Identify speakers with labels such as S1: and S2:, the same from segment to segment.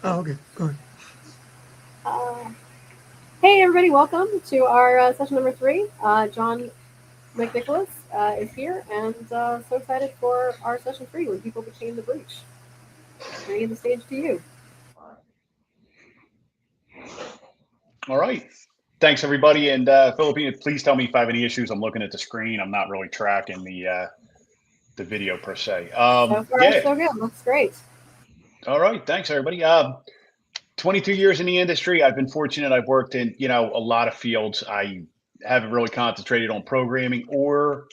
S1: Oh, okay. Go ahead.
S2: Uh, hey, everybody, welcome to our session number three. John McNicholas is here, and so excited for our session three when people became the breach. Bringing the stage to you.
S3: All right. Thanks, everybody. And Philippine, please tell me if I have any issues. I'm looking at the screen. I'm not really tracking the video per se.
S2: So far,
S3: Yeah.
S2: so good. Looks great.
S3: All right. Thanks, everybody. 22 years in the industry. I've been fortunate. I've worked in a lot of fields. I haven't really concentrated on programming or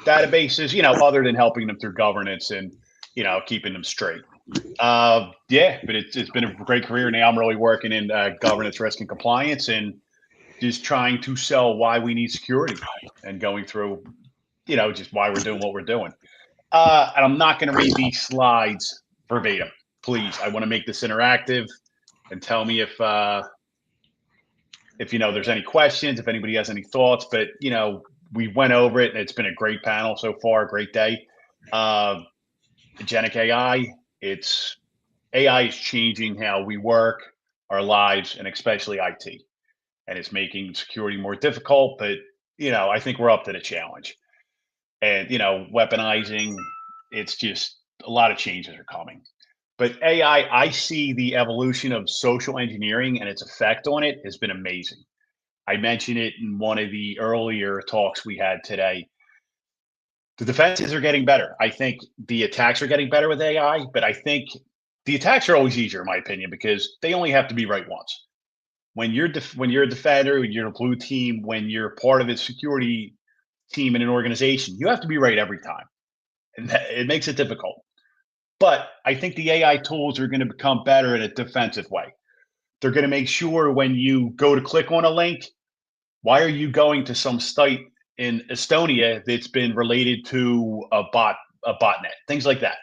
S3: databases. Other than helping them through governance and keeping them straight. Yeah, but it's been a great career. Now I'm really working in governance, risk, and compliance, and just trying to sell why we need security and going through, just why we're doing what we're doing. And I'm not going to read these slides verbatim. Please, I want to make this interactive and tell me if there's any questions, if anybody has any thoughts. But we went over it, and it's been a great panel so far, great day. Agentic AI, it's AI is changing how we work, our lives, and especially IT. And it's making security more difficult. But I think we're up to the challenge. And weaponizing, it's just a lot of changes are coming. But AI, I see the evolution of social engineering and its effect on it has been amazing. I mentioned it in one of the earlier talks we had today. The defenses are getting better. I think the attacks are getting better with AI, but I think the attacks are always easier, in my opinion, because they only have to be right once. When you're a defender, when you're a blue team, when you're part of a security team in an organization, you have to be right every time, and it makes it difficult. But I think the AI tools are going to become better in a defensive way. They're going to make sure when you go to click on a link, why are you going to some site in Estonia that's been related to a botnet, things like that.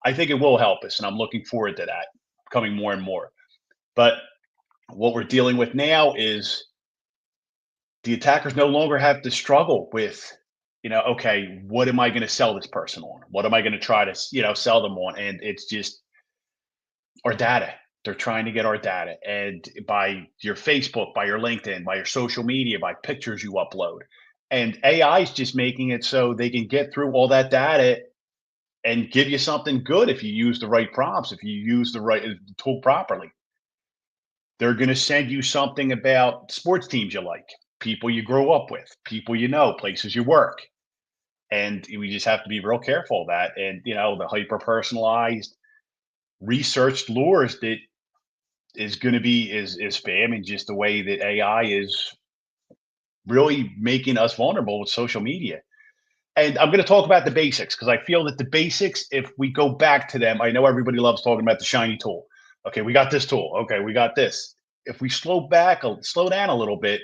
S3: I think it will help us, and I'm looking forward to that coming more and more. But what we're dealing with now is the attackers no longer have to struggle with, okay, what am I going to sell this person on? What am I going to try to, sell them on? And it's just our data. They're trying to get our data, and by your Facebook, by your LinkedIn, by your social media, by pictures you upload. And AI is just making it so they can get through all that data and give you something good if you use the right prompts, if you use the right tool properly. They're going to send you something about sports teams you like, people you grow up with, people you know, places you work. And we just have to be real careful of that. And, the hyper personalized researched lures that is going to be is spam, and just the way that AI is really making us vulnerable with social media. And I'm going to talk about the basics because I feel that the basics, if we go back to them, I know everybody loves talking about the shiny tool. Okay, we got this tool. Okay, we got this. If we slow down a little bit,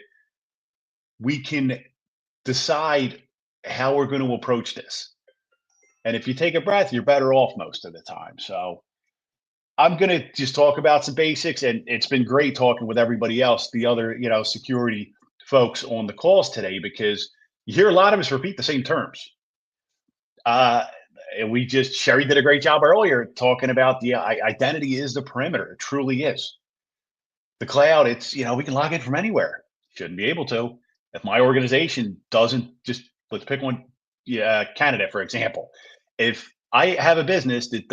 S3: we can decide how we're going to approach this. And if you take a breath, you're better off most of the time. So I'm going to just talk about some basics, and it's been great talking with everybody else, the other, security folks on the calls today, because you hear a lot of us repeat the same terms. Uh, and Sherry did a great job earlier talking about the identity is the perimeter. It truly is. The cloud, it's, we can log in from anywhere. Shouldn't be able to. If my organization doesn't just, let's pick one, Canada, for example. If I have a business that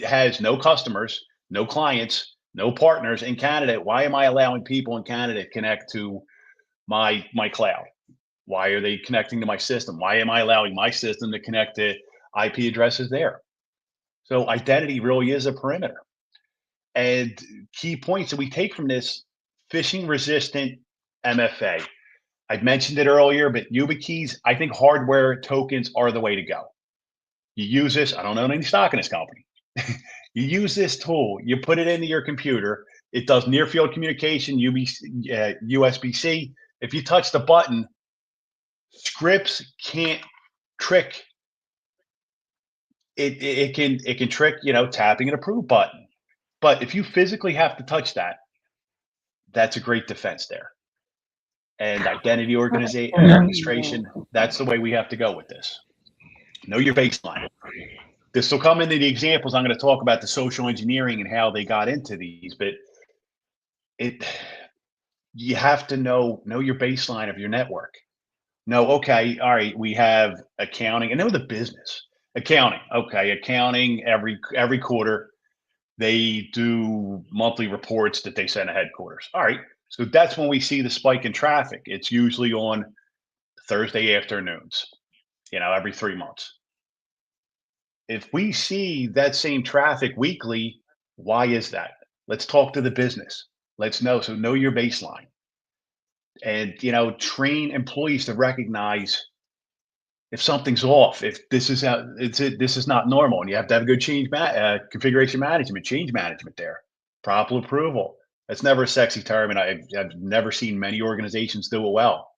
S3: has no customers, no clients, no partners in Canada, why am I allowing people in Canada to connect to my cloud? Why are they connecting to my system? Why am I allowing my system to connect to IP addresses there? So identity really is a perimeter. And key points that we take from this: phishing resistant MFA. I've mentioned it earlier, but YubiKeys, I think hardware tokens are the way to go. You use this, I don't own any stock in this company. You use this tool, you put it into your computer, it does near field communication, USB-C. If you touch the button, scripts can't trick it. It can trick, tapping an approve button. But if you physically have to touch that, that's a great defense there. And identity orchestration, that's the way we have to go with this. Know your baseline. This will come into the examples. I'm going to talk about the social engineering and how they got into these, but it you have to know your baseline of your network. No, okay, all right, we have accounting, and know the business. Accounting, okay, accounting every quarter they do monthly reports that they send to headquarters. All right, so that's when we see the spike in traffic. It's usually on Thursday afternoons, every 3 months. If we see that same traffic weekly, why is that? Let's talk to the business. Let's know. So know your baseline and, train employees to recognize if something's off, if this is how this is not normal, and you have to have good configuration management, change management there, proper approval. That's never a sexy term, and I've never seen many organizations do it well.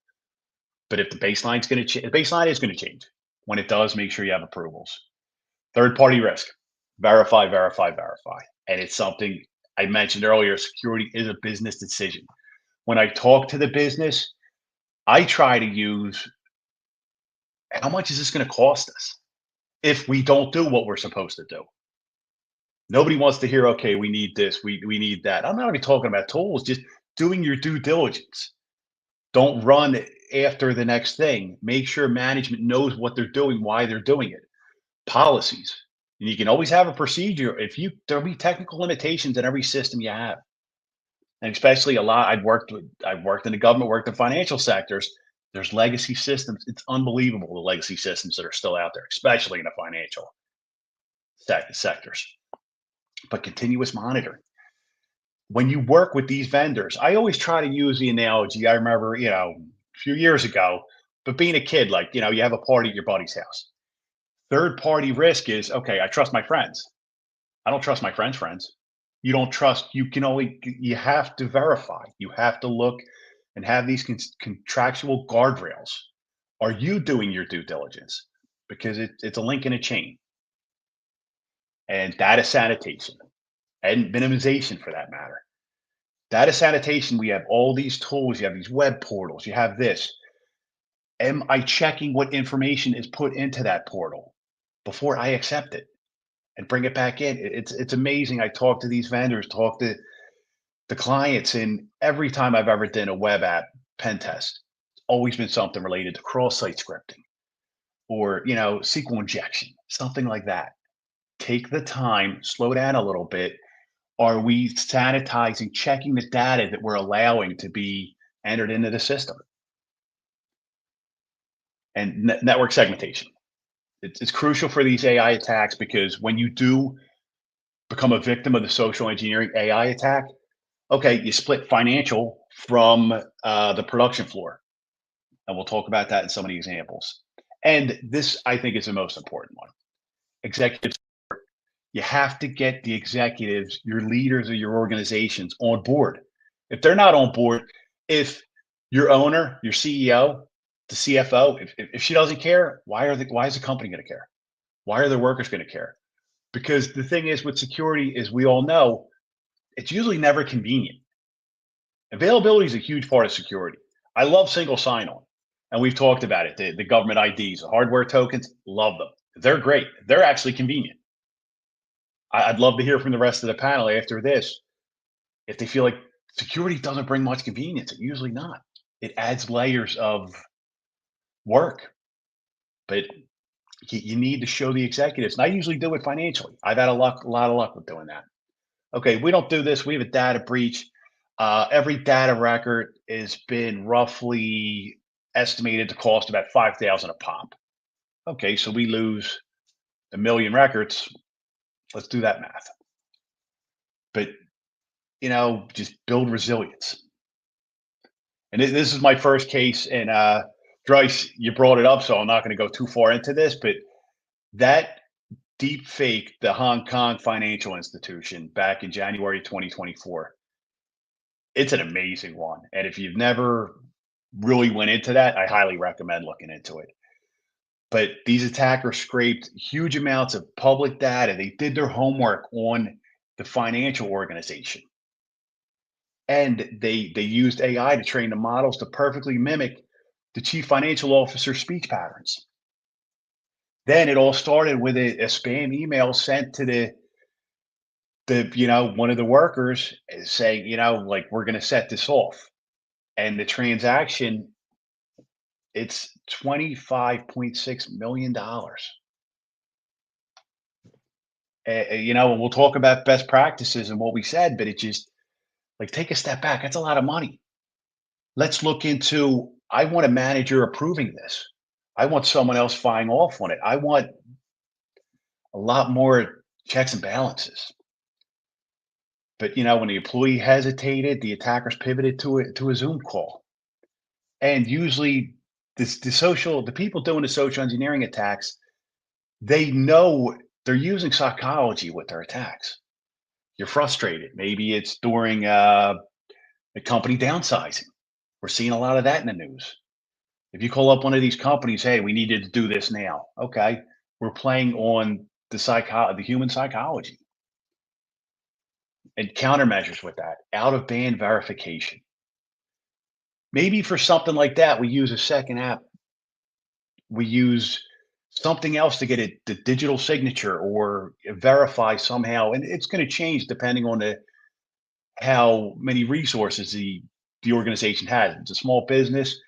S3: But if the baseline's going to change, the baseline is going to change. When it does, make sure you have approvals. Third party risk, verify, verify, verify, and it's something I mentioned earlier. Security is a business decision. When I talk to the business, I try to use how much is this going to cost us if we don't do what we're supposed to do? Nobody wants to hear, okay, we need this, we need that. I'm not even talking about tools, just doing your due diligence. Don't run after the next thing. Make sure management knows what they're doing, why they're doing it. Policies. And you can always have a procedure. There'll be technical limitations in every system you have. And especially I've worked in the government, worked in financial sectors. There's legacy systems. It's unbelievable the legacy systems that are still out there, especially in the financial sectors. But continuous monitoring. When you work with these vendors, I always try to use the analogy. I remember, a few years ago, but being a kid, like, you have a party at your buddy's house. Third party risk is okay, I trust my friends. I don't trust my friends' friends. You don't trust, you have to verify. You have to look and have these contractual guardrails. Are you doing your due diligence? Because it's a link in a chain. And data sanitation and minimization for that matter. Data sanitation, we have all these tools, you have these web portals, you have this. Am I checking what information is put into that portal before I accept it and bring it back in? It's amazing. I talk to these vendors, talk to the clients, and every time I've ever done a web app pen test, it's always been something related to cross-site scripting or SQL injection, something like that. Take the time, slow down a little bit. Are we sanitizing, checking the data that we're allowing to be entered into the system? And network segmentation. It's crucial for these AI attacks because when you do become a victim of the social engineering AI attack, okay, you split financial from the production floor. And we'll talk about that in some of the examples. And this, I think, is the most important one. Executives, you have to get the executives, your leaders of your organizations on board. If they're not on board, if your owner, your CEO, the CFO, if she doesn't care, why is the company going to care? Why are the workers going to care? Because the thing is with security, is we all know, it's usually never convenient. Availability is a huge part of security. I love single sign-on, and we've talked about it. The government IDs, the hardware tokens, love them. They're great. They're actually convenient. I'd love to hear from the rest of the panel after this if they feel like security doesn't bring much convenience. It usually not. It adds layers of work, but you need to show the executives. And I usually do it financially. I've had a lot of luck with doing that. Okay, we don't do this. We have a data breach. Every data record has been roughly estimated to cost about 5,000 a pop. Okay, so we lose 1,000,000 records. Let's do that math. But just build resilience. And this is my first case. And Bryce, you brought it up, so I'm not going to go too far into this. But that deep fake, the Hong Kong financial institution back in January 2024, it's an amazing one. And if you've never really went into that, I highly recommend looking into it. But these attackers scraped huge amounts of public data. They did their homework on the financial organization. And they used AI to train the models to perfectly mimic the chief financial officer's speech patterns. Then it all started with a spam email sent to one of the workers saying, like, we're going to set this off. And the transaction, it's $25.6 million. And we'll talk about best practices and what we said, but it just, like, take a step back. That's a lot of money. Let's look into, I want a manager approving this. I want someone else flying off on it. I want a lot more checks and balances. But when the employee hesitated, the attackers pivoted to a Zoom call. And usually the people doing the social engineering attacks, they know they're using psychology with their attacks. You're frustrated. Maybe it's during a company downsizing. We're seeing a lot of that in the news. If you call up one of these companies, hey, we needed to do this now. Okay. We're playing on the human psychology, and countermeasures with that, out of band verification. Maybe for something like that, we use a second app. We use something else to get the digital signature or verify somehow. And it's going to change depending on how many resources the organization has. It's a small business.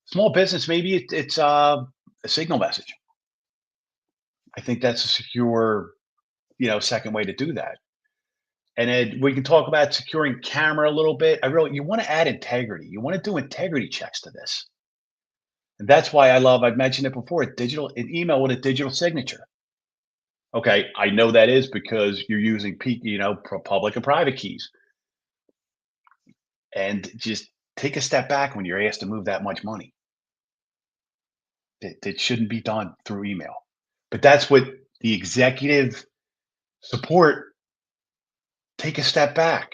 S3: Small business, maybe it's a signal message. I think that's a secure, second way to do that. And then we can talk about securing camera a little bit. You want to add integrity. You want to do integrity checks to this. And that's why I've mentioned it before, an email with a digital signature. Okay, I know that is because you're using public and private keys. And just take a step back when you're asked to move that much money. It shouldn't be done through email. But that's what the executive support, take a step back.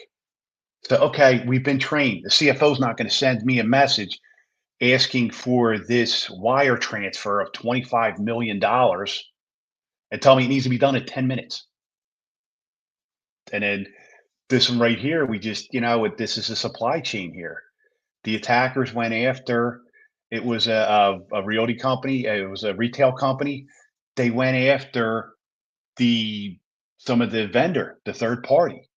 S3: So, okay, we've been trained. The CFO is not going to send me a message asking for this wire transfer of $25 million and tell me it needs to be done in 10 minutes. And then this one right here, we just, this is a supply chain here. The attackers went after, it was a realty company, it was a retail company. They went after some of the vendor, the third party.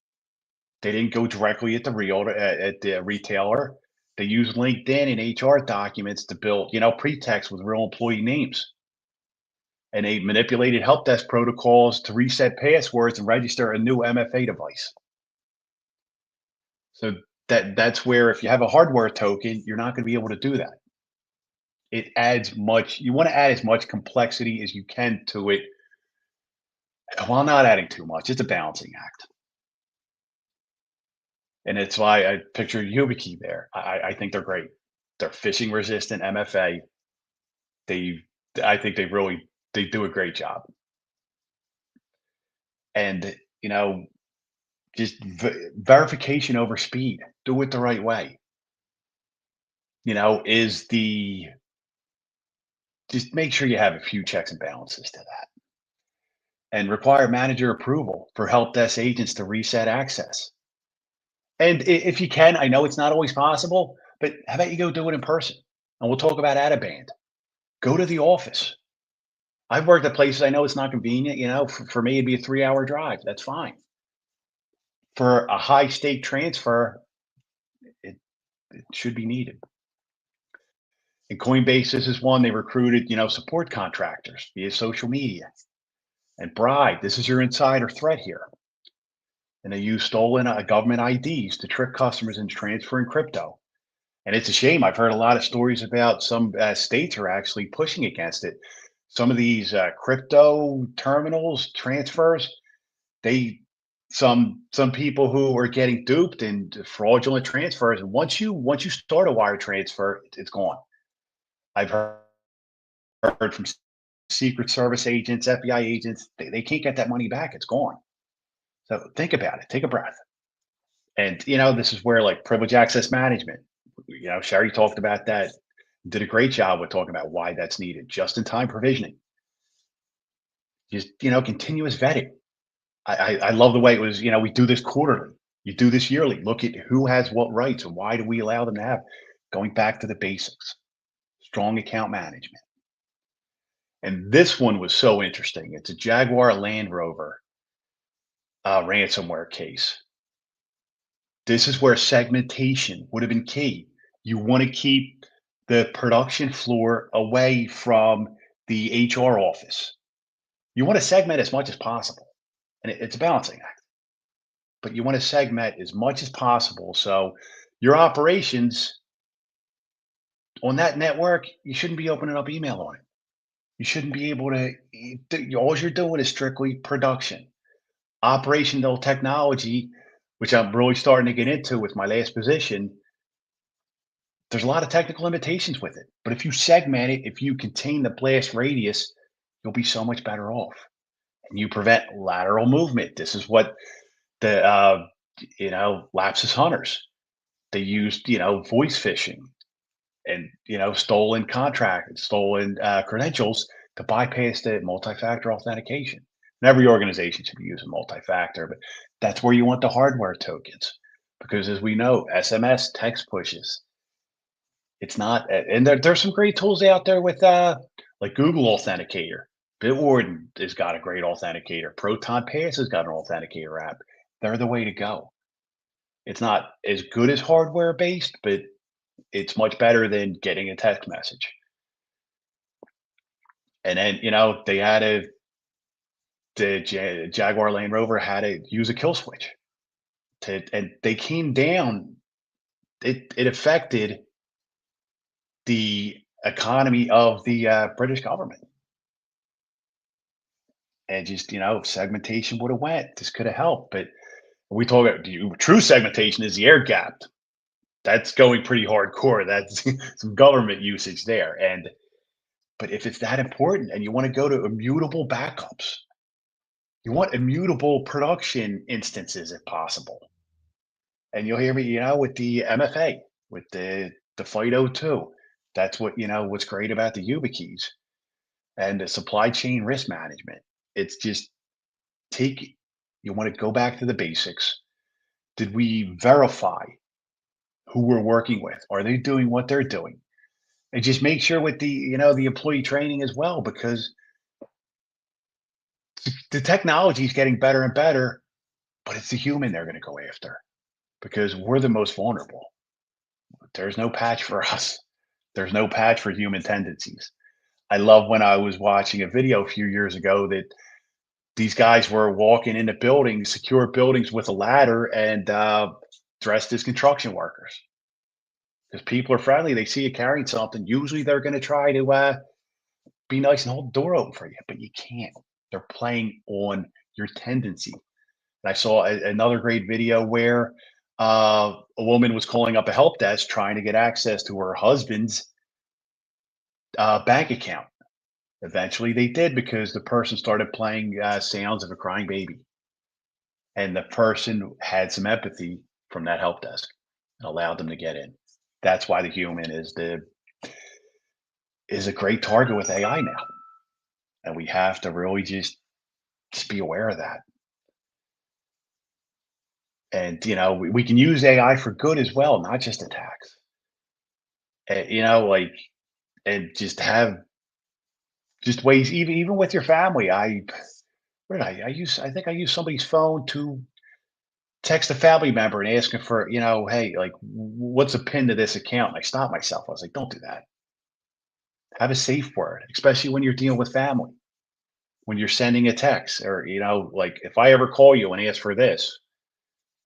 S3: They didn't go directly at the retailer. They used LinkedIn and HR documents to build, pretext with real employee names. And they manipulated help desk protocols to reset passwords and register a new MFA device. So that's where, if you have a hardware token, you're not going to be able to do that. You want to add as much complexity as you can to it while not adding too much. It's a balancing act. And it's why I picture YubiKey there. I think they're great. They're phishing resistant MFA. They, I think they do a great job. And just verification over speed. Do it the right way. Is the just make sure you have a few checks and balances to that, and require manager approval for help desk agents to reset access. And if you can, I know it's not always possible, but how about you go do it in person? And we'll talk about out of band. Go to the office. I've worked at places I know it's not convenient. For me, it'd be a 3-hour drive. That's fine. For a high stake transfer, it, it should be needed. And Coinbase, this is one they recruited, support contractors via social media and bribe. This is your insider threat here. And they use stolen government IDs to trick customers into transferring crypto. And it's a shame. I've heard a lot of stories about some states are actually pushing against it. Some of these crypto terminals transfers, they some people who are getting duped and fraudulent transfers. And once you start a wire transfer, it's gone. I've heard from Secret Service agents, FBI agents, they can't get that money back. It's gone. So think about it. Take a breath. And this is where, like, privilege access management. Sherry talked about that. Did a great job with talking about why that's needed. Just in time provisioning. Just continuous vetting. I love the way it was. We do this quarterly. You do this yearly. Look at who has what rights and why do we allow them to have. Going back to the basics. Strong account management. And this one was so interesting. It's a Jaguar Land Rover ransomware case. This is where segmentation would have been key. You want to keep the production floor away from the HR office. You want to segment as much as possible. And it's a balancing act, but you want to segment as much as possible. So your operations on that network, you shouldn't be opening up email on it. You shouldn't be able to, all you're doing is strictly production. Operational technology, which I'm really starting to get into with my last position, there's a lot of technical limitations with it. But if you segment it, if you contain the blast radius, you'll be so much better off. And you prevent lateral movement. This is what the lapsus hunters, they used, voice phishing and stolen contract, stolen credentials to bypass the multi-factor authentication. And every organization should be using multi-factor, but that's where you want the hardware tokens, because as we know, SMS text pushes, it's not, and there's some great tools out there with like Google Authenticator. Bitwarden has got a great authenticator. Proton Pass has got an authenticator app. They're the way to go. It's not as good as hardware based, but it's much better than getting a text message. And then, they had the Jaguar Land Rover had to use a kill switch and they came down. It affected the economy of the British government. And just, segmentation would have went. This could have helped. But we talk about true segmentation is the air gapped. That's going pretty hardcore. That's some government usage there. But if it's that important and you want to go to immutable backups, you want immutable production instances if possible. And you'll hear me, with the MFA, with the FIDO2. That's what's great about the YubiKeys and the supply chain risk management. It's just you want to go back to the basics. Did we verify who we're working with? Are they doing what they're doing? And just make sure with the employee training as well, because the technology is getting better and better, but it's the human they're going to go after because we're the most vulnerable. There's no patch for us. There's no patch for human tendencies. I love when I was watching a video a few years ago that these guys were walking into buildings, secure buildings with a ladder and dressed as construction workers. Because people are friendly, they see you carrying something. Usually they're going to try to be nice and hold the door open for you, but you can't. They're playing on your tendency. And I saw another great video where a woman was calling up a help desk trying to get access to her husband's bank account. Eventually, they did because the person started playing sounds of a crying baby, and the person had some empathy from that help desk and allowed them to get in. That's why the human is a great target with AI now, and we have to really just be aware of that. And we can use AI for good as well, not just attacks. Like and just have just ways, even with your family. Where did I think I used somebody's phone to text a family member and asking for, hey, like, what's a pin to this account? And I stopped myself. I was like, don't do that. Have a safe word, especially when you're dealing with family, when you're sending a text or, like if I ever call you and ask for this,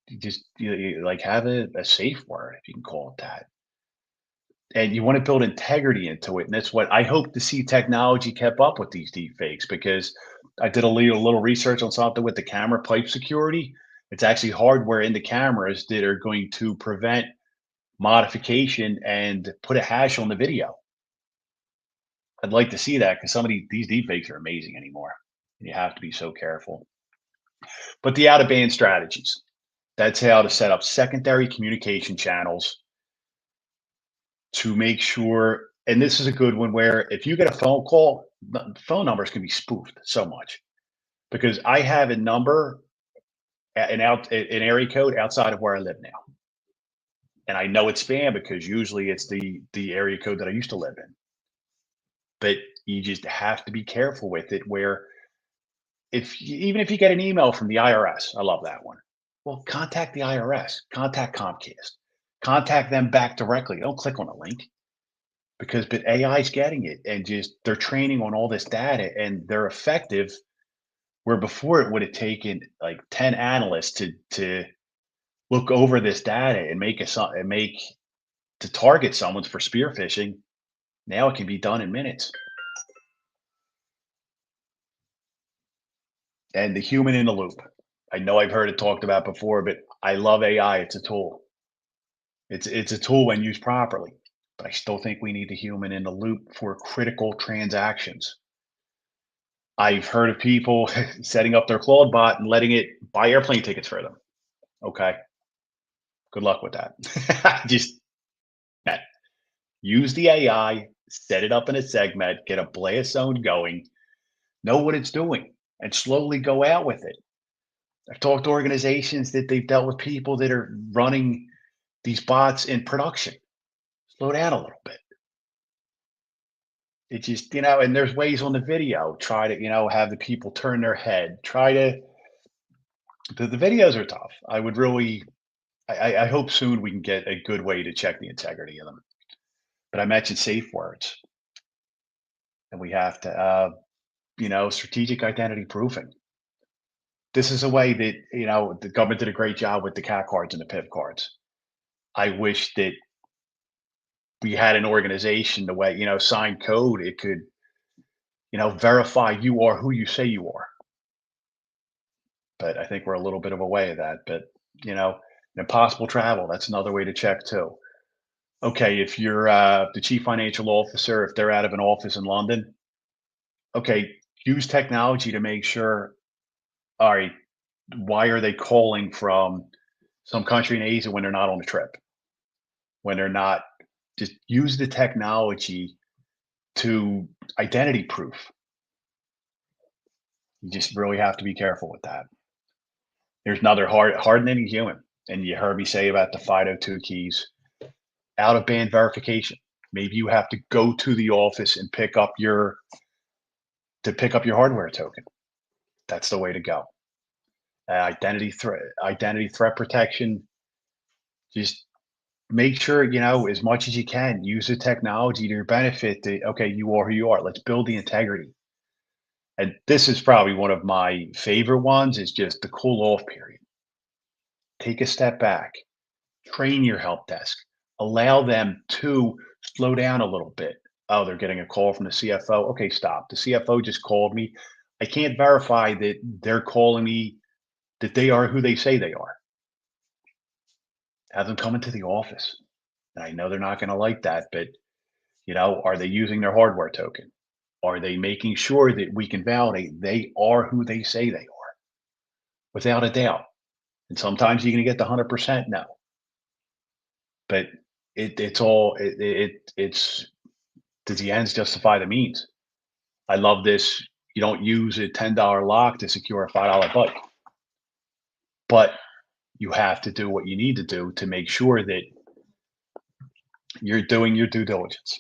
S3: you just like have a safe word, if you can call it that. And you want to build integrity into it. And that's what I hope to see technology kept up with these deep fakes, because I did a little research on something with the camera pipe security. It's actually hardware in the cameras that are going to prevent modification and put a hash on the video. I'd like to see that because some of these deep fakes are amazing anymore. And you have to be so careful. But the out of band strategies, that's how to set up secondary communication channels to make sure, and this is a good one where if you get a phone call, the phone numbers can be spoofed so much because I have a number, an area code outside of where I live now, and I know it's spam because usually it's the area code that I used to live in. But You just have to be careful with it. Where even if you get an email from the IRS, I love that one. Well, contact the IRS, contact Comcast, contact them back directly. Don't click on a link but AI is getting it and just they're training on all this data and they're effective. Where before it would have taken like 10 analysts to look over this data and make to target someone for spear phishing. Now it can be done in minutes. And the human in the loop. I know I've heard it talked about before, but I love AI. It's a tool. It's a tool when used properly. But I still think we need the human in the loop for critical transactions. I've heard of people setting up their Claude bot and letting it buy airplane tickets for them. Okay, good luck with that. Just that. Use the AI, set it up in a segment, get a blast zone going, know what it's doing, and slowly go out with it. I've talked to organizations that they've dealt with people that are running these bots in production. Slow down a little bit. It just, and there's ways on the video. Try to, have the people turn their head. Try to, the videos are tough. I would really, I hope soon we can get a good way to check the integrity of them. But I mentioned safe words, and we have to, strategic identity proofing. This is a way that the government did a great job with the CAT cards and the PIV cards. I wish that we had an organization the way signed code. It could verify you are who you say you are. But I think we're a little bit of a way of that. But you know, impossible travel. That's another way to check too. Okay, if you're the chief financial officer, if they're out of an office in London, okay, use technology to make sure. All right, why are they calling from some country in Asia when they're not on a trip? When they're not, just use the technology to identity proof. You just really have to be careful with that. There's another hardening human, and you heard me say about the FIDO2 keys, out of band verification. Maybe you have to go to the office and pick up your hardware token. That's the way to go. Identity threat protection. Just make sure as much as you can use the technology to your benefit. Okay, you are who you are. Let's build the integrity. And this is probably one of my favorite ones. Is just the cool off period. Take a step back. Train your help desk. Allow them to slow down a little bit. Oh, they're getting a call from the CFO. Okay, stop. The CFO just called me. I can't verify that they're calling me, that they are who they say they are. Have them come into the office. And I know they're not going to like that, but are they using their hardware token? Are they making sure that we can validate they are who they say they are? Without a doubt. And sometimes you're going to get the 100% no. But it's does the ends justify the means? I love this. You don't use a $10 lock to secure a $5 bike, but you have to do what you need to do to make sure that you're doing your due diligence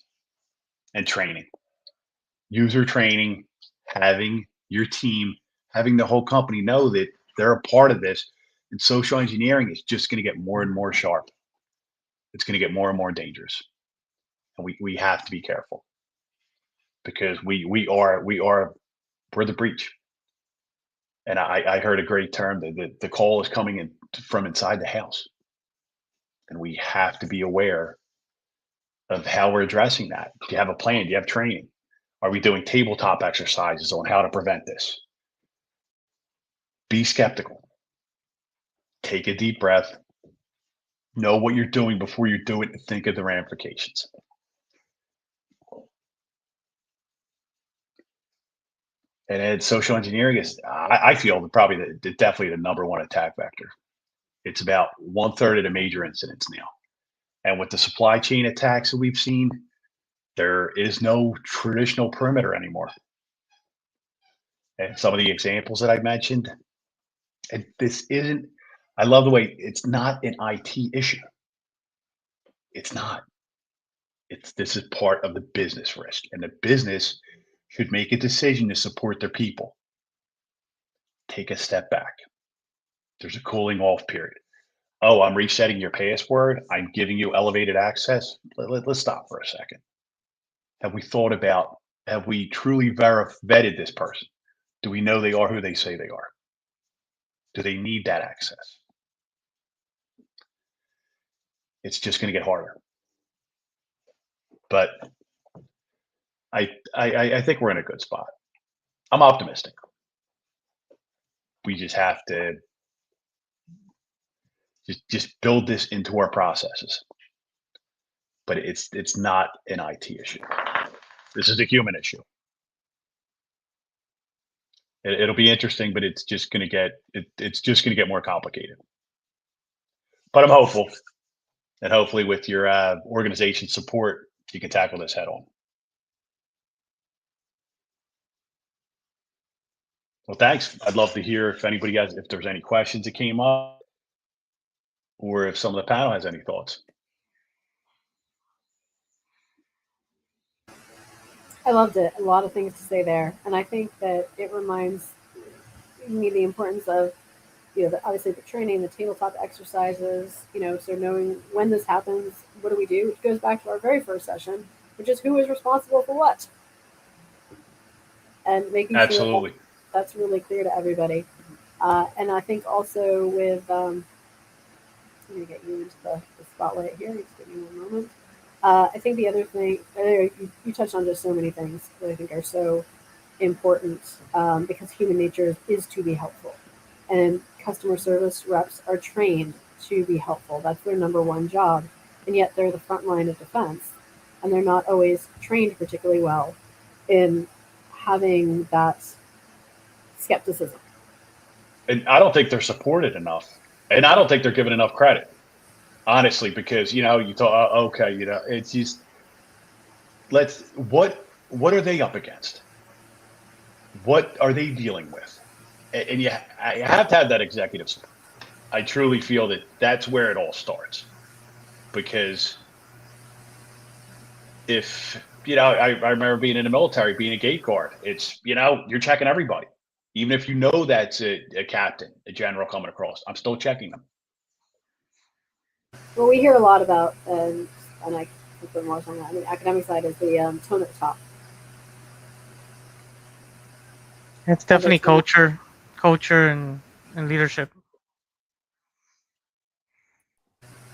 S3: and training, user training, having your team, having the whole company know that they're a part of this. And social engineering is just going to get more and more sharp. It's going to get more and more dangerous. And we have to be careful because we're the breach. And I heard a great term that the call is coming in from inside the house. And we have to be aware of how we're addressing that. Do you have a plan? Do you have training? Are we doing tabletop exercises on how to prevent this? Be skeptical. Take a deep breath. Know what you're doing before you do it and think of the ramifications. And then social engineering is, I feel, probably definitely the number one attack vector. It's about one third of the major incidents now. And with the supply chain attacks that we've seen, there is no traditional perimeter anymore. And some of the examples that I mentioned, and this isn't, I love the way it's not an IT issue. It's not. This is part of the business risk. And the business should make a decision to support their people, take a step back. There's a cooling off period. Oh, I'm resetting your password. I'm giving you elevated access. Let's stop for a second. Have we thought about, have we truly vetted this person? Do we know they are who they say they are? Do they need that access? It's just going to get harder. But I think we're in a good spot. I'm optimistic. We just have to just build this into our processes. But it's not an IT issue. This is a human issue. It'll be interesting, but it's just going to get more complicated. But I'm hopeful, and hopefully with your organization support, you can tackle this head on. Well, thanks. I'd love to hear if there's any questions that came up, or if some of the panel has any thoughts.
S2: I loved it. A lot of things to say there, and I think that it reminds me the importance of obviously the training, the tabletop exercises. So knowing when this happens, what do we do? Which goes back to our very first session, which is who is responsible for what, and making sure
S3: Absolutely.
S2: that's really clear to everybody. And I think also with I'm going to get you into the spotlight here. Just give me one moment. I think the other thing, you touched on just so many things that I think are so important because human nature is to be helpful. And customer service reps are trained to be helpful. That's their number one job. And yet they're the front line of defense. And they're not always trained particularly well in having that skepticism.
S3: And I don't think they're supported enough. And I don't think they're given enough credit, honestly, because you thought, okay, it's just what are they up against? What are they dealing with? And I have to have that executive support. I truly feel that that's where it all starts, because if I remember being in the military, being a gate guard. It's you're checking everybody, even if you know that's a captain, a general coming across. I'm still checking them.
S2: Well, we hear a lot about, and I can put more on that. I mean, academic side is the tone at the top.
S1: It's definitely culture and leadership.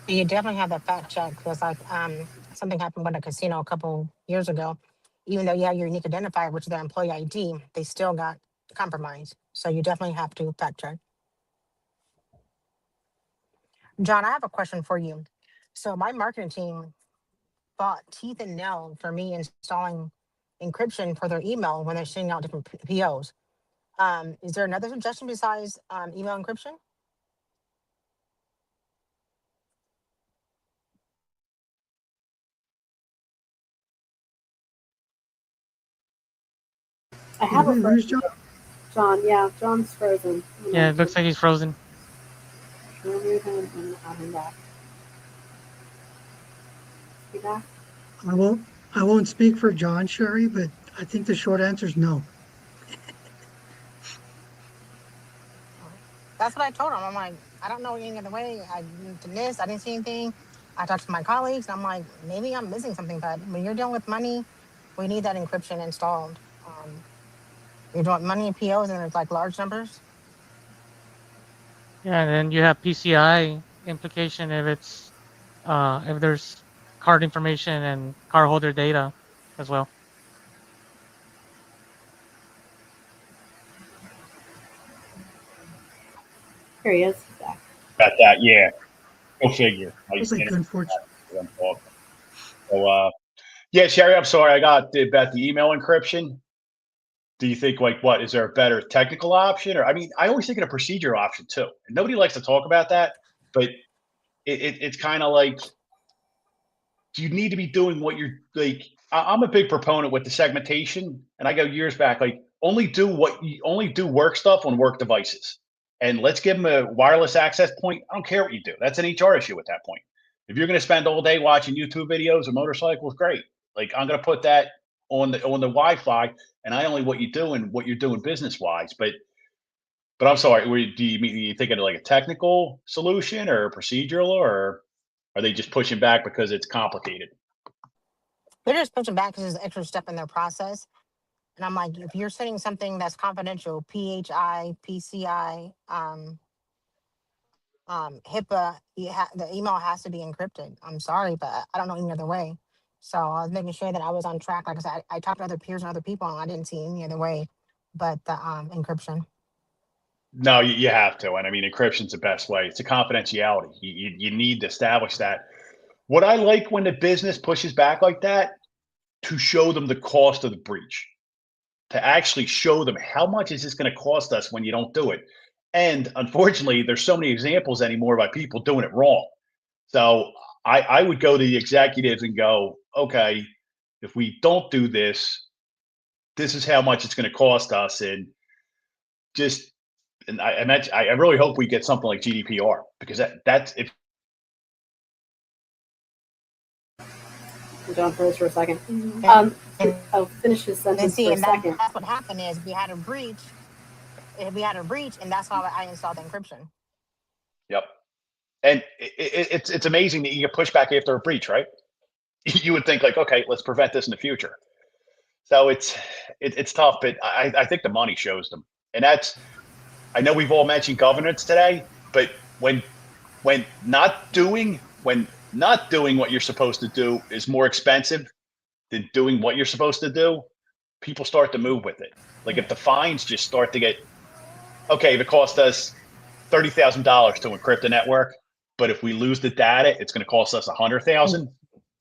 S4: You definitely have that fact check because like something happened with a casino a couple years ago. Even though you have your unique identifier, which is their employee ID, they still got compromised. So you definitely have to fact check. John, I have a question for you. So my marketing team bought teeth and nail for me installing encryption for their email when they're sending out different POs. Is there another suggestion besides email encryption?
S2: I have a
S5: Who's John?
S2: John. Yeah, John's frozen.
S1: Yeah, it looks like he's frozen.
S2: Remove him and add him back. Be back.
S5: I won't speak for John, Sherry, but I think the short answer is no.
S4: That's what I told him. I'm like, I don't know any other way. I did this. I didn't see anything. I talked to my colleagues. I'm like, maybe I'm missing something. But when you're dealing with money, we need that encryption installed. You're doing money and POs, and it's like large numbers.
S1: Yeah, and then you have PCI implication if there's card information and card holder data as well.
S2: Here he is. He's back.
S3: Got that? Yeah. Go figure.
S5: It's like unfortunate.
S3: So, yeah, Sherry, I'm sorry. I got about the email encryption. Do you think what is there a better technical option? Or I mean, I always think of a procedure option too. And nobody likes to talk about that, but it's kind of like you need to be doing what you're like. I'm a big proponent with the segmentation, and I go years back. Like only do work stuff on work devices, and let's give them a wireless access point. I don't care what you do. That's an HR issue at that point. If you're going to spend all day watching YouTube videos of motorcycles, great. Like I'm going to put that on the Wi-Fi, and I only what you're doing business wise. But I'm sorry, do you mean you thinking of like a technical solution or a procedural, or are they just pushing back because it's complicated?
S4: They're just pushing back because there's an extra step in their process. And I'm like, if you're sending something that's confidential, PHI, PCI, HIPAA, the email has to be encrypted. I'm sorry, but I don't know any other way. So I was making sure that I was on track. Like I said, I talked to other peers and other people, and I didn't see any other way but the encryption.
S3: No, you have to, and I mean encryption's the best way. It's a confidentiality. You need to establish that. What I like when the business pushes back like that, to show them the cost of the breach, to actually show them how much is this going to cost us when you don't do it. And unfortunately, there's so many examples anymore about people doing it wrong. So I would go to the executives and go, okay, if we don't do this, this is how much it's going to cost us, and just and I really hope we get something like GDPR, because that's if
S2: John froze for a second.
S4: And,
S2: I'll finish his
S4: and
S2: sentence
S4: see,
S2: for a
S4: and
S2: second.
S4: that's what happened is we had a breach. We had a breach, and that's why I installed the encryption.
S3: Yep. And it's amazing that you get pushback after a breach, right? You would think like, okay, let's prevent this in the future. So it's tough, but I think the money shows them, and that's I know we've all mentioned governance today, but when not doing what you're supposed to do is more expensive than doing what you're supposed to do, people start to move with it. Like if the fines just start to get okay, if it costs us $30,000 to encrypt a network, but if we lose the data, it's going to cost us 100,000.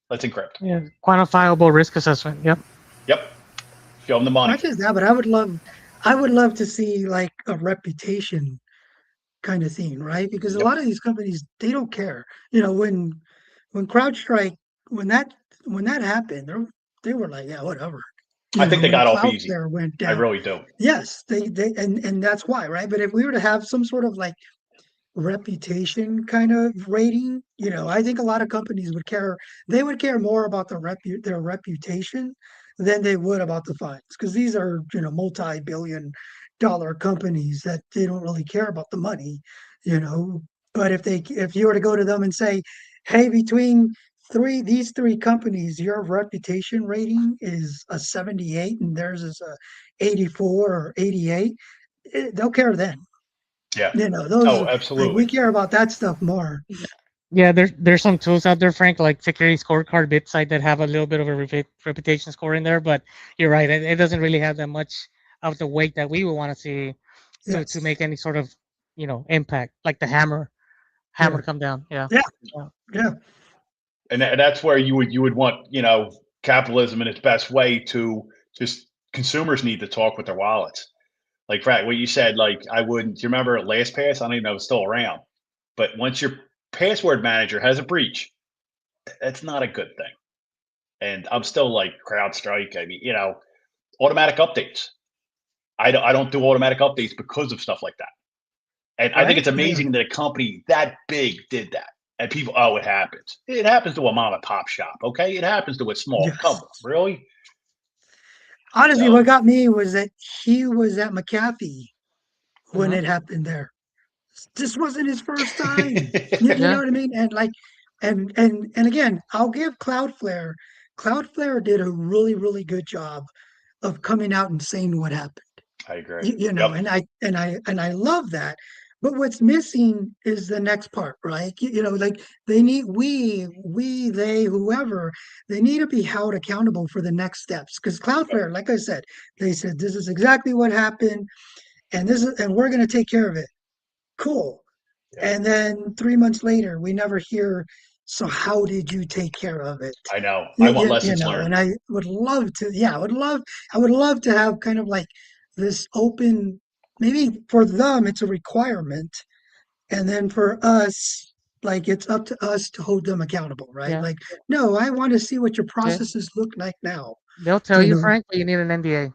S3: Let's encrypt.
S1: Yeah, quantifiable risk assessment. Yep.
S3: Yep. Show them the money.
S5: Not just that, but I would love to see like a reputation kind of thing, right? Because a
S3: Yep.
S5: lot of these companies, they don't care. You know, when CrowdStrike, when that when that happened, they were like, yeah, whatever.
S3: I
S5: You
S3: think
S5: know,
S3: they
S5: when
S3: got off easy.
S5: Cloudflare went
S3: I
S5: down,
S3: really do.
S5: yes, they and that's why, right? But if we were to have some sort of like reputation kind of rating, you know, I think a lot of companies would care. They would care more about their reputation than they would about the fines, because these are, you know, multi-billion-dollar companies that they don't really care about the money, you know. But if you were to go to them and say, hey, between these three companies, your reputation rating is a 78 and theirs is a 84 or 88, they'll care then.
S3: Yeah.
S5: You know, those
S3: Oh,
S5: like we
S3: absolutely.
S5: care about that stuff more.
S1: Yeah, there's some tools out there, Frank, like security scorecard BitSite that have a little bit of a reputation score in there. But you're right, it doesn't really have that much of the weight that we would want to see to
S5: Yes.
S1: make any sort of impact, like the hammer
S5: Yeah.
S1: come down. Yeah.
S5: Yeah.
S1: Yeah.
S5: Yeah.
S3: And that's where you would want, capitalism in its best way to just consumers need to talk with their wallets. Like Frank, what you said, like I wouldn't. Do you remember LastPass? I don't even know if it's still around. But once your password manager has a breach, that's not a good thing. And I'm still like CrowdStrike. I mean, automatic updates. I don't do automatic updates because of stuff like that. And I think
S5: Right.
S3: it's
S5: Yeah.
S3: amazing that a company that big did that. And people, oh, it happens. It happens to a mom and pop shop. Okay, it happens to a small. Come
S5: Yes.
S3: on, really?
S5: Honestly, what
S3: So
S5: got me was that he was at McAfee when
S1: Hmm.
S5: it happened there. This wasn't his first time. You know
S1: Yeah.
S5: what I mean? And like, and again, I'll give Cloudflare. Cloudflare did a really, really good job of coming out and saying what happened.
S3: I agree.
S5: You know,
S3: Yep.
S5: and I love that. But what's missing is the next part, right? You know, like they need they, whoever, they need to be held accountable for the next steps. Because Cloudflare, like I said, they said this is exactly what happened, and we're going to take care of it. Cool.
S3: Yep.
S5: And then 3 months later, we never hear. So how did you take care of it?
S3: I know. I want lessons
S5: You know, and
S3: learned.
S5: I would love to. Yeah, I would love to have kind of like this open. Maybe for them, it's a requirement, and then for us, like it's up to us to hold them accountable, right?
S1: Yeah.
S5: Like, no, I want to see what your
S1: They,
S5: processes look like now.
S1: they'll tell
S5: You
S1: you,
S5: know?
S1: Frank, but you need an NDA.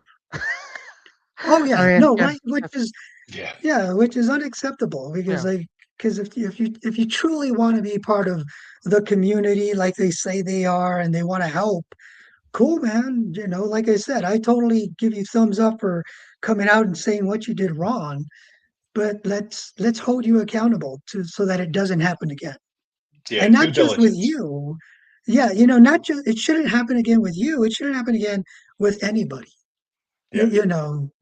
S5: Oh
S1: I
S5: yeah,
S1: mean,
S5: no,
S1: yeah,
S5: right? Which
S1: that's,
S5: is
S3: Yeah.
S5: Yeah, which is unacceptable because
S1: yeah,
S5: if you truly want to be part of the community like they say they are and they want to help, cool, man. Like I said, I totally give you thumbs up for coming out and saying what you did wrong, but let's hold you accountable to so that it doesn't happen again.
S3: Yeah,
S5: And not
S3: due
S5: just with
S3: diligence.
S5: you. Yeah, not just it shouldn't happen again with you. It shouldn't happen again with anybody.
S3: Yeah,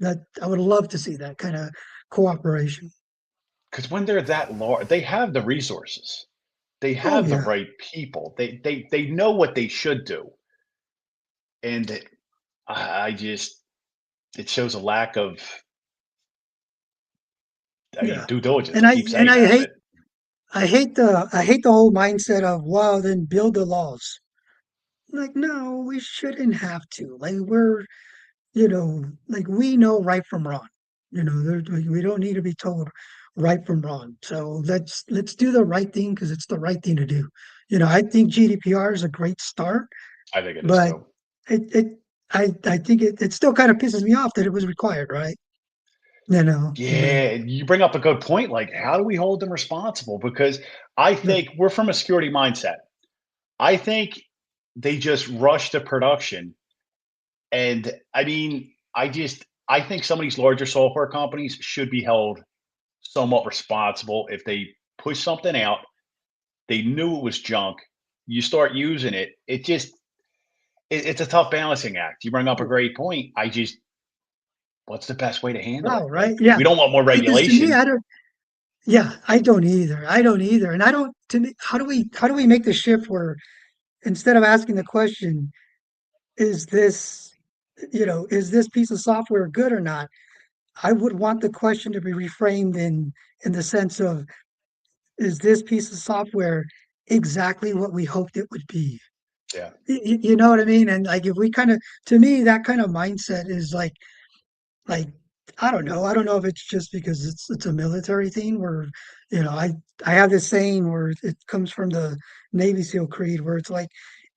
S5: That I would love to see that kind of cooperation.
S3: because when they're that large, they have the resources. They
S5: Oh
S3: have the
S5: yeah,
S3: right people. They know what they should do, and I just it shows a lack of. I mean,
S5: yeah.
S3: due diligence.
S5: And
S3: I
S5: I
S3: keep
S5: and
S3: saying that, but
S5: I hate the whole mindset of wow, then build the laws. Like no, we shouldn't have to. Like like we know right from wrong. We don't need to be told right from wrong. So let's do the right thing because it's the right thing to do. I think GDPR is a great start,
S3: I think it is
S5: but
S3: too.
S5: it I think it still kind of pisses me off that it was required, right? But
S3: Yeah, you bring up a good point. Like, how do we hold them responsible? Because I
S5: yeah,
S3: think we're from a security mindset. I think they just rush to production. And I mean, I think some of these larger software companies should be held somewhat responsible if they push something out, they knew it was junk, you start using it, it's a tough balancing act. You bring up a great point. What's the best way to handle it?
S5: wow, right?
S3: Like,
S5: Yeah,
S3: we don't want more
S5: because to me,
S3: regulation.
S5: I don't. Yeah, I don't either. I don't either. And I don't. To me, how do we make the shift where instead of asking the question, is this is this piece of software good or not? I would want the question to be reframed in the sense of, is this piece of software exactly what we hoped it would be?
S3: Yeah,
S5: You know what I mean? And like if we kind of, to me, that kind of mindset is like I don't know. I don't know if it's just because it's a military thing where I have this saying where it comes from the Navy SEAL creed where it's like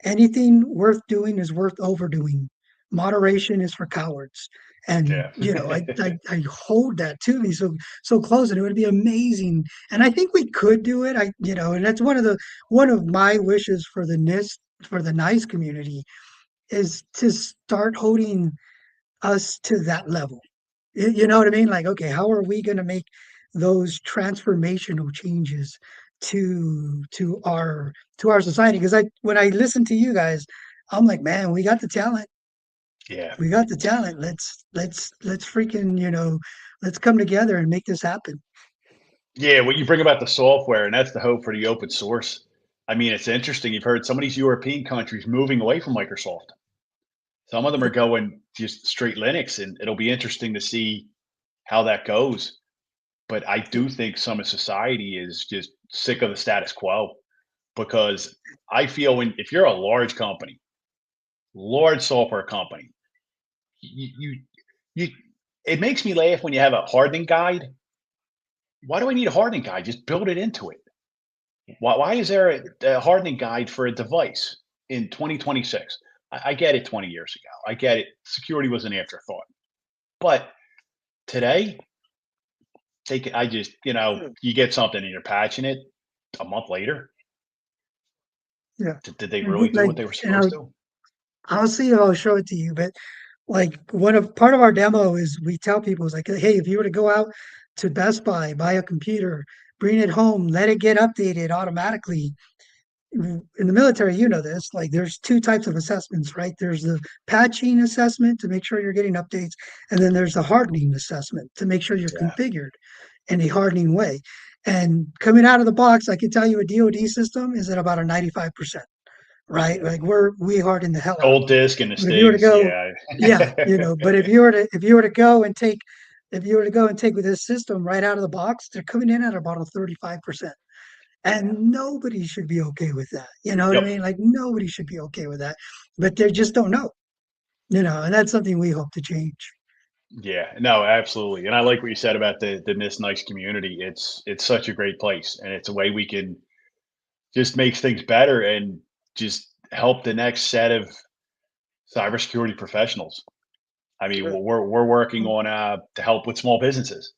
S5: anything worth doing is worth overdoing. Moderation is for cowards. And
S3: yeah.
S5: I hold that to me so close, and it would be amazing. And I think we could do it. And that's one of my wishes for the NIST, for the NICE community, is to start holding us to that level. You know what I mean? Like, okay, how are we going to make those transformational changes to our society? Because when I listen to you guys, I'm like, man, we got the talent.
S3: Yeah.
S5: We got the talent. Let's freaking let's come together and make this happen.
S3: Yeah, what you bring about the software, and that's the hope for the open source. I mean, it's interesting. You've heard some of these European countries moving away from Microsoft. Some of them are going just straight Linux, and it'll be interesting to see how that goes. But I do think some of society is just sick of the status quo because I feel if you're a large company, large software company, you, you it makes me laugh when you have a hardening guide. Why do I need a hardening guide? Just build it into it. Why is there a hardening guide for a device in 2026? I get it 20 years ago. I get it. Security was an afterthought. But today, I just, you get something and you're patching it a month later.
S5: Yeah.
S3: Did they
S5: And
S3: really do
S5: like,
S3: what they were
S5: and
S3: supposed to?
S5: I'll see if I'll show it to you, but like part of our demo is we tell people is like, hey, if you were to go out to Best Buy, buy a computer, bring it home, let it get updated automatically. In the military, this, like there's two types of assessments, right? There's the patching assessment to make sure you're getting updates, and then there's the hardening assessment to make sure you're
S3: Yeah.
S5: configured in a hardening way. And coming out of the box, I can tell you a DoD system is at about a 95%, right?
S3: Yeah.
S5: Like we harden the hell out of
S3: Old
S5: them.
S3: disk and the
S5: But if you were to
S3: stings.
S5: go,
S3: Yeah.
S5: yeah, but if you were to go and take with this system right out of the box, they're coming in at about a 35%.
S3: Yeah.
S5: And nobody should be okay with that. You know what I
S3: Yep.
S5: mean? Like nobody should be okay with that. But they just don't know, and that's something we hope to change.
S3: Yeah, no, absolutely. And I like what you said about the Miss Nice community. It's such a great place, and it's a way we can just make things better and just help the next set of cybersecurity professionals. I mean,
S5: Sure.
S3: we're working on to help with small businesses,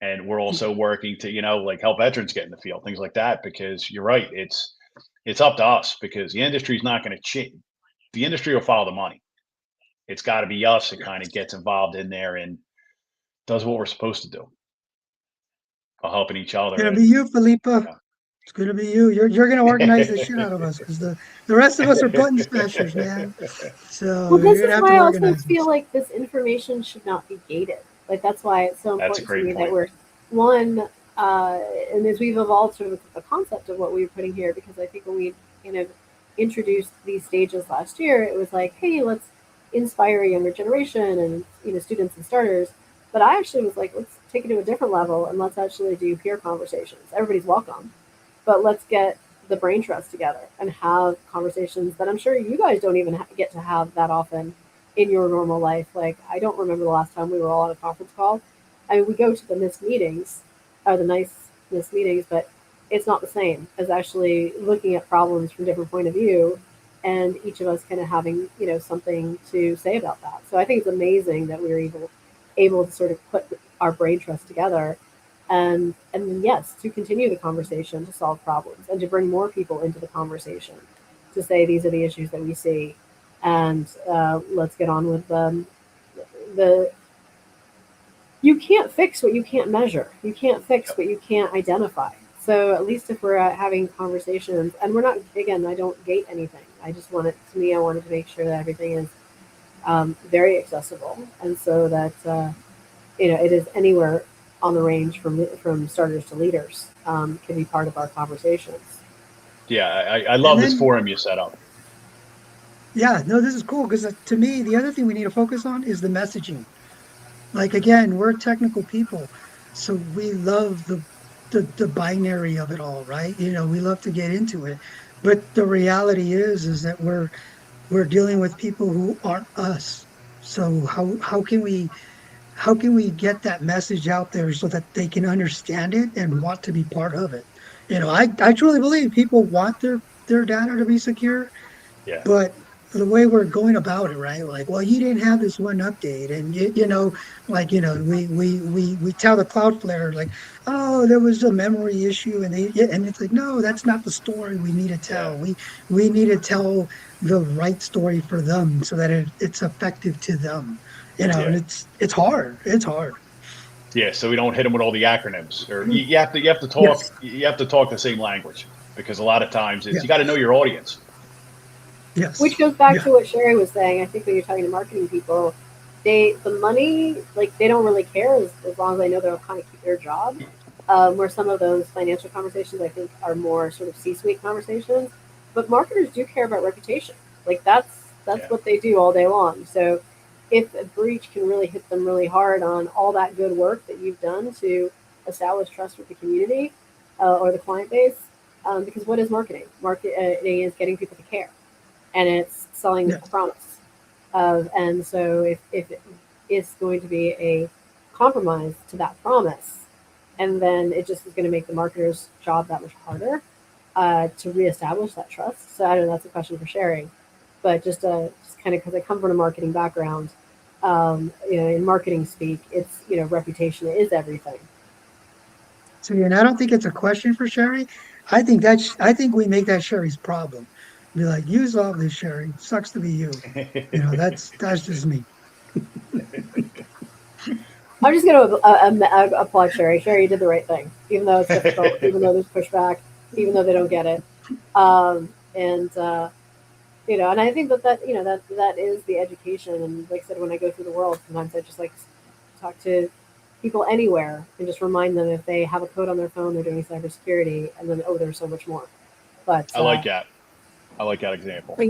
S3: and we're also working to like help veterans get in the field, things like that. Because you're right, it's up to us because the industry is not going to change. the industry will follow the money. It's got to be us that kind of gets involved in there and does what we're supposed to do, while helping each
S5: It's
S3: other.
S5: gonna be
S3: And
S5: you, Felipa.
S3: yeah.
S5: It's gonna be you. You're gonna organize the shit out of us because the rest of us are button smashers, man. So
S2: Well, this
S5: you're gonna
S2: is
S5: have to
S2: why I also
S5: organize
S2: feel
S5: us.
S2: like this information should not be gated. Like that's why it's so
S3: That's a
S2: important to
S3: great
S2: me that
S3: point.
S2: we're one, and as we've evolved sort of the concept of what we were putting here, because I think when we kind of introduced these stages last year, it was like, hey, let's inspire a younger generation and students and starters. But I actually was like, let's take it to a different level and let's actually do peer conversations. Everybody's welcome, but let's get the brain trust together and have conversations that I'm sure you guys don't even get to have that often in your normal life. Like, I don't remember the last time we were all on a conference call. I mean, we go to the NIST meetings, or the nice NIST meetings, but it's not the same as actually looking at problems from different point of view and each of us kind of having, something to say about that. So I think it's amazing that we were able to sort of put our brain trust together and yes, to continue the conversation, to solve problems and to bring more people into the conversation, to say these are the issues that we see, and let's get on with the you can't fix what you can't measure, you can't fix
S3: Yep.
S2: what you can't identify. So at least if we're having conversations, and we're not, again, I don't gate anything, I just want it, to me, I wanted to make sure that everything is very accessible, and so that it is anywhere on the range from starters to leaders, can be part of our conversations.
S3: Yeah, I
S5: And
S3: love this
S5: then,
S3: forum you set up.
S5: yeah, no, this is cool because to me, the other thing we need to focus on is the messaging. Like again, we're technical people, so we love the binary of it all, right? We love to get into it, but the reality is that we're dealing with people who aren't us. So how can we get that message out there so that they can understand it and want to be part of it? I truly believe people want their data to be secure,
S3: Yeah,
S5: but the way we're going about it, right? Like, well, you didn't have this one update, and like we tell the Cloudflare like, oh, there was a memory issue, and it's like, no, that's not the story we need to
S3: yeah,
S5: tell. We need to tell the right story for them so that it's effective to them. And
S3: yeah,
S5: it's hard. It's hard.
S3: yeah. So we don't hit them with all the acronyms, or you have to talk
S5: Yes.
S3: you have to talk the same language, because a lot of times
S5: Yeah.
S3: you got to know your audience.
S2: Which
S5: Yes.
S2: goes back
S5: Yeah.
S2: to what Sherry was saying. I think when you're talking to marketing people, the money, like, they don't really care as long as they know they'll kind of keep their job. Where some of those financial conversations, I think, are more sort of C-suite conversations, but marketers do care about reputation. Like, that's
S3: Yeah,
S2: what they do all day long. So if a breach can really hit them really hard on all that good work that you've done to establish trust with the community, or the client base, because what is marketing? Marketing is getting people to care, and it's selling a
S5: Yes.
S2: promise of. And so if it's going to be a compromise to that promise, and then it just is going to make the marketer's job that much harder, to reestablish that trust. So I don't know, that's a question for sharing, but just kind of, because I come from a marketing background, in marketing speak, it's, reputation is everything.
S5: So, and I don't think it's a question for Sherry. I think we make that Sherry's problem. Be like, you solve this, Sherry. Sucks to be you. That's just me.
S2: I'm just going to applaud Sherry. Sherry did the right thing, even though it's difficult, even though there's pushback, even though they don't get it. And and I think that is the education. And like I said, when I go through the world, sometimes I just like to talk to people anywhere and just remind them, if they have a code on their phone, they're doing cybersecurity, and then, oh, there's so much more. But
S3: I like that. I like that example.
S4: But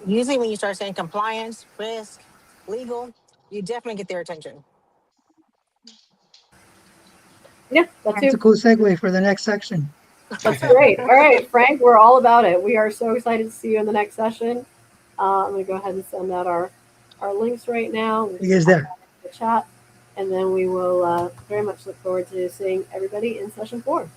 S4: usually, when you start saying compliance, risk, legal, you definitely get their attention.
S2: yeah, that
S5: That's a
S2: too.
S5: cool segue for the next section.
S2: That's great. All right, Frank, we're all about it. We are so excited to see you in the next session. I'm going to go ahead and send out our links right now. We'll
S5: You
S2: just
S5: guys
S2: pop
S5: there?
S2: that in the chat, and then we will very much look forward to seeing everybody in session 4.